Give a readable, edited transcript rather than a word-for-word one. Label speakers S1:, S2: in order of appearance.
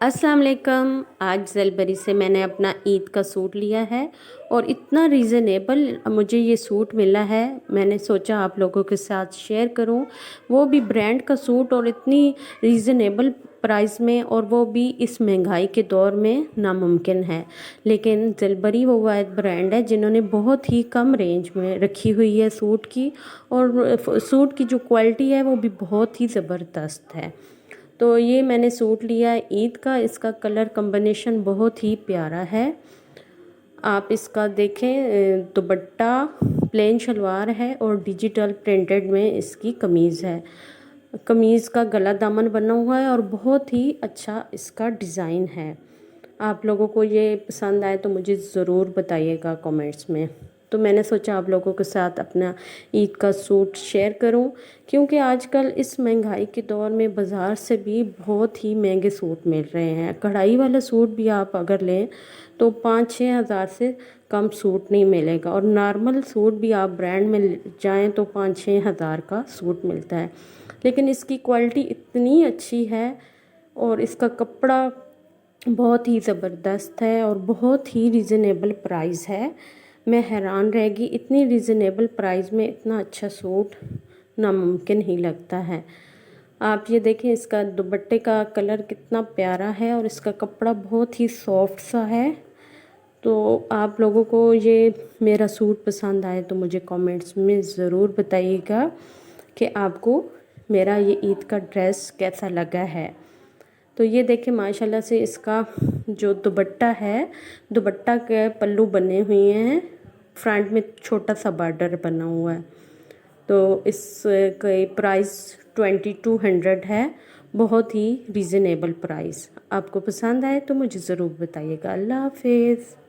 S1: अस्सलाम वालेकुम। आज ज़लबरी से मैंने अपना ईद का सूट लिया है और इतना रीज़नेबल मुझे ये सूट मिला है, मैंने सोचा आप लोगों के साथ शेयर करूं। वो भी ब्रांड का सूट और इतनी रीज़नेबल प्राइस में, और वो भी इस महंगाई के दौर में नामुमकिन है। लेकिन ज़लबरी वो वाहिद ब्रांड है जिन्होंने बहुत ही कम रेंज में रखी हुई है सूट की, और सूट की जो क्वालिटी है वो भी बहुत ही ज़बरदस्त है। तो ये मैंने सूट लिया है ईद का। इसका कलर कॉम्बिनेशन बहुत ही प्यारा है। आप इसका देखें, दुपट्टा प्लेन शलवार है और डिजिटल प्रिंटेड में इसकी कमीज़ है। कमीज़ का गला दामन बना हुआ है और बहुत ही अच्छा इसका डिज़ाइन है। आप लोगों को ये पसंद आए तो मुझे ज़रूर बताइएगा कमेंट्स में। तो मैंने सोचा आप लोगों के साथ अपना ईद का सूट शेयर करूं, क्योंकि आजकल इस महंगाई के दौर में बाज़ार से भी बहुत ही महंगे सूट मिल रहे हैं। कढ़ाई वाला सूट भी आप अगर लें तो 5-6 हज़ार से कम सूट नहीं मिलेगा, और नॉर्मल सूट भी आप ब्रांड में जाएं तो 5-6 हज़ार का सूट मिलता है। लेकिन इसकी क्वालिटी इतनी अच्छी है और इसका कपड़ा बहुत ही ज़बरदस्त है और बहुत ही रीज़नेबल प्राइस है। मैं हैरान रह गई, इतनी रीज़नेबल प्राइस में इतना अच्छा सूट नामुमकिन ही लगता है। आप ये देखें, इसका दुपट्टे का कलर कितना प्यारा है और इसका कपड़ा बहुत ही सॉफ्ट सा है। तो आप लोगों को ये मेरा सूट पसंद आए तो मुझे कमेंट्स में ज़रूर बताइएगा कि आपको मेरा ये ईद का ड्रेस कैसा लगा है। तो ये देखें, माशाल्लाह से इसका जो दुपट्टा है, दुपट्टा के पल्लू बने हुए हैं, फ्रंट में छोटा सा बॉर्डर बना हुआ है। तो इसका प्राइस 2200 है। बहुत ही रीज़नेबल प्राइस। आपको पसंद आए तो मुझे ज़रूर बताइएगा। अल्लाह हाफिज़।